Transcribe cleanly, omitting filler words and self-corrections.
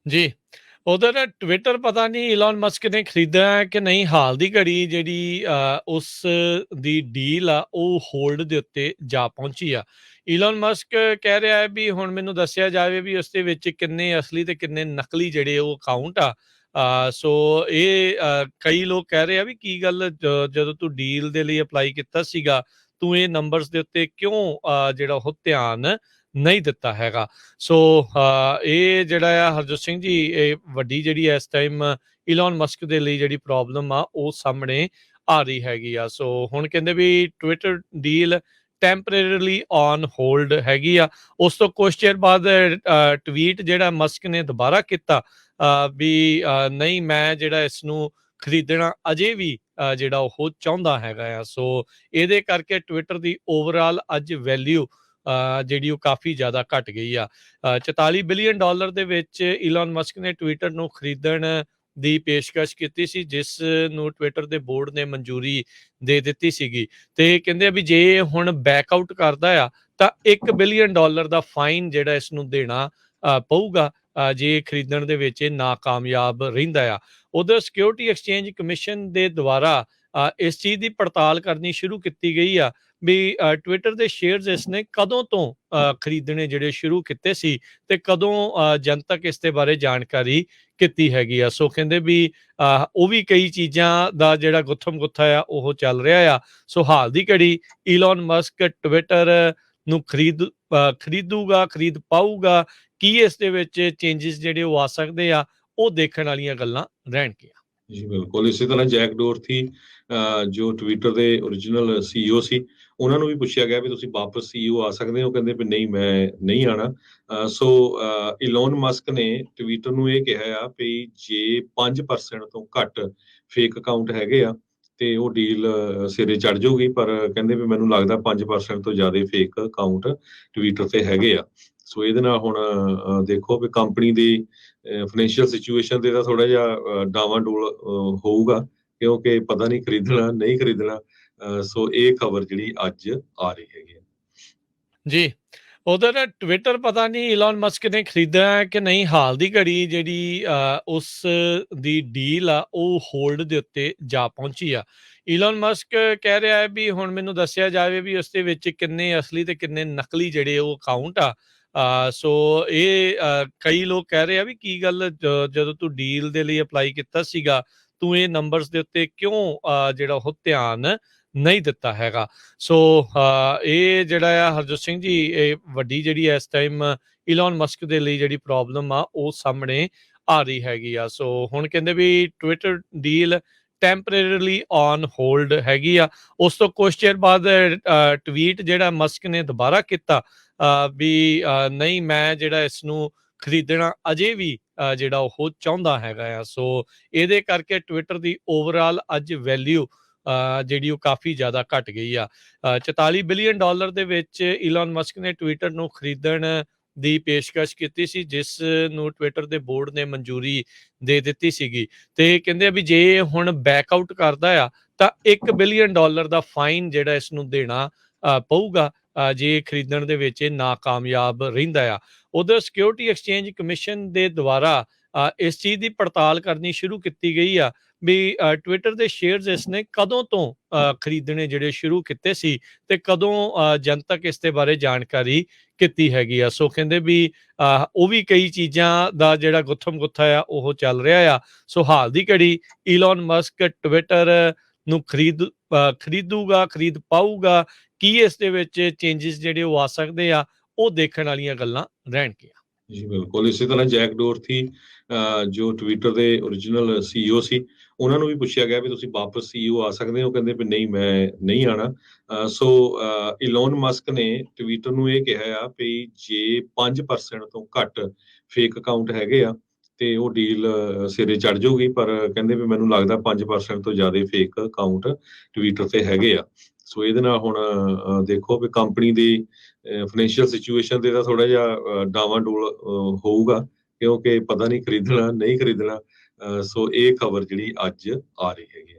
ਜੀ। ਉਧਰ ਟਵਿੱਟਰ ਪਤਾ ਨਹੀਂ ਇਲਨ ਮਸਕ ਨੇ ਖਰੀਦਿਆ ਹੈ ਕਿ ਨਹੀਂ। ਹਾਲ ਦੀ ਘੜੀ ਜਿਹੜੀ ਉਸ ਦੀ ਡੀਲ ਆ ਉਹ ਹੋਲਡ ਦੇ ਉੱਤੇ ਜਾ ਪਹੁੰਚੀ ਆ। ਇਲਨ ਮਸਕ ਕਹਿ ਰਿਹਾ ਹੈ ਵੀ ਹੁਣ ਮੈਨੂੰ ਦੱਸਿਆ ਜਾਵੇ ਵੀ ਉਸ ਦੇ ਵਿੱਚ ਕਿੰਨੇ ਅਸਲੀ ਤੇ ਕਿੰਨੇ ਨਕਲੀ ਜਿਹੜੇ ਉਹ ਅਕਾਊਂਟ ਆ। ਸੋ ਇਹ ਕਈ ਲੋਕ ਕਹਿ ਰਹੇ ਆ ਵੀ ਕੀ ਗੱਲ, ਜਦੋਂ ਤੂੰ ਡੀਲ ਦੇ ਲਈ ਅਪਲਾਈ ਕੀਤਾ ਸੀਗਾ, ਤੂੰ ਇਹ ਨੰਬਰਸ ਦੇ ਉੱਤੇ ਕਿਉਂ ਜਿਹੜਾ ਉਹ ਧਿਆਨ ਨਹੀਂ ਦਿੱਤਾ ਹੈਗਾ। ਸੋ ਇਹ ਜਿਹੜਾ ਆ ਹਰਜੋਤ ਸਿੰਘ ਜੀ, ਇਹ ਵੱਡੀ ਜਿਹੜੀ ਇਸ ਟਾਈਮ ਇਲਨ ਮਸਕ ਦੇ ਲਈ ਜਿਹੜੀ ਪ੍ਰੋਬਲਮ ਆ ਉਹ ਸਾਹਮਣੇ ਆ ਰਹੀ ਹੈਗੀ ਆ। ਸੋ ਹੁਣ ਕਹਿੰਦੇ ਵੀ Twitter deal temporarily on hold ਹੈਗੀ ਆ। ਉਸ ਤੋਂ ਕੁਛ ਚਿਰ ਬਾਅਦ ਟਵੀਟ ਜਿਹੜਾ ਮਸਕ ਨੇ ਦੁਬਾਰਾ ਕੀਤਾ ਵੀ ਨਹੀਂ, ਮੈਂ ਜਿਹੜਾ ਇਸ ਨੂੰ ਖਰੀਦਣਾ ਅਜੇ ਵੀ ਜਿਹੜਾ ਉਹ ਚਾਹੁੰਦਾ ਹੈਗਾ ਆ। ਸੋ ਇਹਦੇ ਕਰਕੇ ਟਵਿੱਟਰ ਦੀ ਓਵਰਆਲ ਅੱਜ ਵੈਲਿਊ ਜਿਹੜੀ ਉਹ ਕਾਫੀ ਜ਼ਿਆਦਾ ਘਟ ਗਈ ਆ। $44 ਬਿਲੀਅਨ ਦੇ ਵਿੱਚ ਇਲਨ ਮਸਕ ਨੇ ਟਵਿੱਟਰ ਨੂੰ ਖਰੀਦਣ ਦੀ ਪੇਸ਼ਕਸ਼ ਕੀਤੀ ਸੀ, ਜਿਸ ਨੂੰ ਟਵਿੱਟਰ ਦੇ ਬੋਰਡ ਨੇ ਮਨਜ਼ੂਰੀ ਦੇ ਦਿੱਤੀ ਸੀਗੀ। ਤੇ ਕਹਿੰਦੇ ਆ ਵੀ ਜੇ ਹੁਣ ਬੈਕਆਊਟ ਕਰਦਾ ਆ ਤਾਂ $1 ਬਿਲੀਅਨ ਦਾ ਫਾਈਨ ਜਿਹੜਾ ਇਸ ਨੂੰ ਦੇਣਾ ਪਊਗਾ ਜੇ ਖਰੀਦਣ ਦੇ ਵਿੱਚ ਇਹ ਨਾਕਾਮਯਾਬ ਰਹਿੰਦਾ ਆ। ਉਧਰ ਸਿਕਿਉਰਿਟੀ ਐਕਸਚੇਂਜ ਕਮਿਸ਼ਨ ਦੇ ਦੁਆਰਾ ਇਸ ਚੀਜ਼ ਦੀ ਪੜਤਾਲ ਕਰਨੀ ਸ਼ੁਰੂ ਕੀਤੀ ਗਈ ਆ ਵੀ ਟਵਿੱਟਰ ਦੇ ਸ਼ੇਅਰਸ ਇਸਨੇ ਕਦੋਂ ਤੋਂ ਖਰੀਦਣੇ ਜਿਹੜੇ ਸ਼ੁਰੂ ਕੀਤੇ ਸੀ ਤੇ ਕਦੋਂ ਜਨਤਕ ਇਸ ਦੇ ਬਾਰੇ ਜਾਣਕਾਰੀ ਕੀਤੀ ਹੈਗੀ ਆ। ਸੋ ਕਹਿੰਦੇ ਵੀ ਉਹ ਵੀ ਕਈ ਚੀਜ਼ਾਂ ਦਾ ਜਿਹੜਾ ਗੁੱਥਮ ਗੁੱਥਾ ਆ ਉਹ ਚੱਲ ਰਿਹਾ ਆ। ਸੋ ਹਾਲ ਦੀ ਘੜੀ ਇਲਨ ਮਸਕ ਟਵਿੱਟਰ ਨੂੰ ਖਰੀਦੂਗਾ, ਖਰੀਦ ਪਾਊਗਾ। ਕੀ ਇਸ ਦੇ ਵਿੱਚ ਚੇਂਜਸ ਜਿਹੜੇ ਉਹ ਆ ਸਕਦੇ ਆ, ਉਹ ਦੇਖਣ ਵਾਲੀਆਂ ਗੱਲਾਂ ਰਹਿਣਗੀਆਂ। ਜੀ ਬਿਲਕੁਲ। ਇਸੇ ਤਰ੍ਹਾਂ ਜੈਕ ਡੋਰਥੀ ਜੋ ਟਵਿੱਟਰ ਦੇ ਓਰੀਜਨਲ ਸੀਈਓ ਸੀ, ਉਹਨਾਂ ਨੂੰ ਵੀ ਪੁੱਛਿਆ ਗਿਆ ਵੀ ਤੁਸੀਂ ਵਾਪਸ ਸੀਈਓ ਆ ਸਕਦੇ ਹੋ, ਕਹਿੰਦੇ ਵੀ ਨਹੀਂ, ਮੈਂ ਨਹੀਂ ਆਣਾ। ਸੋ ਇਲੋਨ ਮਸਕ ਨੇ ਟਵਿੱਟਰ ਨੂੰ ਇਹ ਕਿਹਾ ਆ ਵੀ ਜੇ 5% ਤੋਂ ਘੱਟ ਫੇਕ ਅਕਾਊਂਟ ਹੈਗੇ ਆ ਤੇ ਉਹ ਡੀਲ ਸਿਰੇ ਚੜ ਜਾਊਗੀ, ਪਰ ਕਹਿੰਦੇ ਵੀ ਮੈਨੂੰ ਲੱਗਦਾ 5% ਤੋਂ ਜ਼ਿਆਦਾ ਫੇਕ ਅਕਾਊਂਟ ਟਵਿੱਟਰ ਤੇ ਹੈਗੇ ਆ। ਸੋ ਇਹਦੇ ਨਾਲ ਹੁਣ ਦੇਖੋ ਵੀ ਕੰਪਨੀ ਦੀ ਫਾਈਨੈਂਸ਼ੀਅਲ ਸਿਚੁਏਸ਼ਨ ਤੇ ਤਾਂ ਥੋੜਾ ਜਿਹਾ ਡਾਵਾਂਡੋਲ ਹੋਊਗਾ, ਕਿਉਂਕਿ ਪਤਾ ਨਹੀਂ ਖਰੀਦਣਾ ਨਹੀਂ ਖਰੀਦਣਾ। ਸੋ ਇਹ ਖਬਰ ਜਿਹੜੀ ਅੱਜ ਆ ਰਹੀ ਹੈਗੀ। ਜੀ। ਉਧਰ ਟਵਿੱਟਰ ਪਤਾ ਨਹੀਂ ਇਲਨ ਮਸਕ ਨੇ ਖਰੀਦਿਆ ਹੈ ਕਿ ਨਹੀਂ। ਹਾਲ ਦੀ ਘੜੀ ਜਿਹੜੀ ਉਸ ਦੀ ਡੀਲ ਆ ਉਹ ਹੋਲਡ ਦੇ ਉੱਤੇ ਜਾ ਪਹੁੰਚੀ ਆ। ਇਲਨ ਮਸਕ ਕਹਿ ਰਿਹਾ ਹੈ ਵੀ ਹੁਣ ਮੈਨੂੰ ਦੱਸਿਆ ਜਾਵੇ ਵੀ ਉਸ ਦੇ ਵਿੱਚ ਕਿੰਨੇ ਅਸਲੀ ਤੇ ਕਿੰਨੇ ਨਕਲੀ ਜਿਹੜੇ ਉਹ ਅਕਾਊਂਟ ਆ। ਸੋ ਇਹ ਕਈ ਲੋਕ ਕਹਿ ਰਹੇ ਆ ਵੀ ਕੀ ਗੱਲ, ਜਦੋਂ ਤੂੰ ਡੀਲ ਦੇ ਲਈ ਅਪਲਾਈ ਕੀਤਾ ਸੀਗਾ, ਤੂੰ ਇਹ ਨੰਬਰਸ ਦੇ ਉੱਤੇ ਕਿਉਂ ਜਿਹੜਾ ਉਹ ਧਿਆਨ ਨਹੀਂ ਦਿੱਤਾ ਹੈਗਾ। ਸੋ ਇਹ ਜਿਹੜਾ ਆ ਹਰਜੋਤ ਸਿੰਘ ਜੀ, ਇਹ ਵੱਡੀ ਜਿਹੜੀ ਇਸ ਟਾਈਮ ਇਲਨ ਮਸਕ ਦੇ ਲਈ ਜਿਹੜੀ ਪ੍ਰੋਬਲਮ ਆ ਉਹ ਸਾਹਮਣੇ ਆ ਰਹੀ ਹੈਗੀ ਆ। ਸੋ ਹੁਣ ਕਹਿੰਦੇ ਵੀ Twitter deal temporarily on hold ਹੈਗੀ ਆ। ਉਸ ਤੋਂ ਕੁਛ ਚਿਰ ਬਾਅਦ ਟਵੀਟ ਜਿਹੜਾ ਮਸਕ ਨੇ ਦੁਬਾਰਾ ਕੀਤਾ ਵੀ ਨਹੀਂ, ਮੈਂ ਜਿਹੜਾ ਇਸ ਨੂੰ ਖਰੀਦਣਾ ਅਜੇ ਵੀ ਜਿਹੜਾ ਉਹ ਚਾਹੁੰਦਾ ਹੈਗਾ ਆ। ਸੋ ਇਹਦੇ ਕਰਕੇ ਟਵਿੱਟਰ ਦੀ ਓਵਰਆਲ ਅੱਜ ਵੈਲਿਊ ਜਿਹੜੀ ਉਹ ਕਾਫੀ ਜ਼ਿਆਦਾ ਘਟ ਗਈ ਆ। $44 ਬਿਲੀਅਨ ਦੇ ਵਿੱਚ ਇਲਨ ਮਸਕ ਨੇ ਟਵਿੱਟਰ ਨੂੰ ਖਰੀਦਣ ਦੀ ਪੇਸ਼ਕਸ਼ ਕੀਤੀ ਸੀ, ਜਿਸ ਨੂੰ ਟਵਿੱਟਰ ਦੇ ਬੋਰਡ ਨੇ ਮਨਜ਼ੂਰੀ ਦੇ ਦਿੱਤੀ ਸੀਗੀ। ਤੇ ਕਹਿੰਦੇ ਆ ਵੀ ਜੇ ਹੁਣ ਬੈਕਆਊਟ ਕਰਦਾ ਆ ਤਾਂ $1 ਬਿਲੀਅਨ ਦਾ ਫਾਈਨ ਜਿਹੜਾ ਇਸ ਨੂੰ ਦੇਣਾ ਪਊਗਾ ਜੇ ਖਰੀਦਣ ਦੇ ਵਿੱਚ ਇਹ ਨਾਕਾਮਯਾਬ ਰਹਿੰਦਾ ਆ। ਉਧਰ ਸਿਕਿਉਰਿਟੀ ਐਕਸਚੇਂਜ ਕਮਿਸ਼ਨ ਦੇ ਦੁਆਰਾ ਇਸ ਚੀਜ਼ ਦੀ ਪੜਤਾਲ ਕਰਨੀ ਸ਼ੁਰੂ ਕੀਤੀ ਗਈ ਆ ਵੀ ਟਵਿੱਟਰ ਦੇ ਸ਼ੇਅਰਸ ਇਸਨੇ ਕਦੋਂ ਤੋਂ ਖਰੀਦਣੇ ਜਿਹੜੇ ਸ਼ੁਰੂ ਕੀਤੇ ਸੀ ਤੇ ਕਦੋਂ ਜਨਤਕ ਇਸ ਦੇ ਬਾਰੇ ਜਾਣਕਾਰੀ ਕੀਤੀ ਹੈਗੀ ਆ। ਸੋ ਕਹਿੰਦੇ ਵੀ ਉਹ ਵੀ ਕਈ ਚੀਜ਼ਾਂ ਦਾ ਜਿਹੜਾ ਗੁੱਥਮ ਗੁੱਥਾ ਆ ਉਹ ਚੱਲ ਰਿਹਾ ਆ। ਸੋ ਹਾਲ ਦੀ ਘੜੀ ਇਲਨ ਮਸਕ ਟਵਿੱਟਰ ਨੂੰ ਖਰੀਦੂਗਾ, ਖਰੀਦ ਪਾਊਗਾ। ਕੀ ਇਸ ਦੇ ਵਿੱਚ ਚੇਂਜਸ ਜਿਹੜੇ ਉਹ ਆ ਸਕਦੇ ਆ, ਉਹ ਦੇਖਣ ਵਾਲੀਆਂ ਗੱਲਾਂ ਰਹਿਣਗੀਆਂ। ਜੀ ਬਿਲਕੁਲ। ਇਸੇ ਤਰ੍ਹਾਂ ਜੈਕ ਡੋਰਥੀ ਜੋ ਟਵਿੱਟਰ ਦੇ ਓਰੀਜਨਲ ਸੀਈਓ ਸੀ, ਉਹਨਾਂ ਨੂੰ ਵੀ ਪੁੱਛਿਆ ਗਿਆ ਵੀ ਤੁਸੀਂ ਵਾਪਸ ਸੀਈਓ ਆ ਸਕਦੇ ਹੋ, ਕਹਿੰਦੇ ਵੀ ਨਹੀਂ, ਮੈਂ ਨਹੀਂ ਆਣਾ। ਸੋ ਇਲੋਨ ਮਸਕ ਨੇ ਟਵਿੱਟਰ ਨੂੰ ਇਹ ਕਿਹਾ ਆ ਵੀ ਜੇ 5% ਤੋਂ ਘੱਟ ਫੇਕ ਅਕਾਊਂਟ ਹੈਗੇ ਆ ਤੇ ਉਹ ਡੀਲ ਸਿਰੇ ਚੜ ਜਾਊਗੀ, ਪਰ ਕਹਿੰਦੇ ਵੀ ਮੈਨੂੰ ਲੱਗਦਾ 5% ਤੋਂ ਜ਼ਿਆਦਾ ਫੇਕ ਅਕਾਊਂਟ ਟਵਿੱਟਰ ਤੇ ਹੈਗੇ ਆ। ਸੋ ਇਹਦੇ ਨਾਲ ਹੁਣ ਦੇਖੋ ਵੀ ਕੰਪਨੀ ਦੀ ਫਾਈਨੈਂਸ਼ੀਅਲ ਸਿਚੁਏਸ਼ਨ ਤੇ ਤਾਂ ਥੋੜਾ ਜਿਹਾ ਡਾਵਾਂਡੋਲ ਹੋਊਗਾ, ਕਿਉਂਕਿ ਪਤਾ ਨਹੀਂ ਖਰੀਦਣਾ ਨਹੀਂ ਖਰੀਦਣਾ। ਸੋ ਇਹ ਖਬਰ ਜਿਹੜੀ ਅੱਜ ਆ ਰਹੀ ਹੈਗੀ।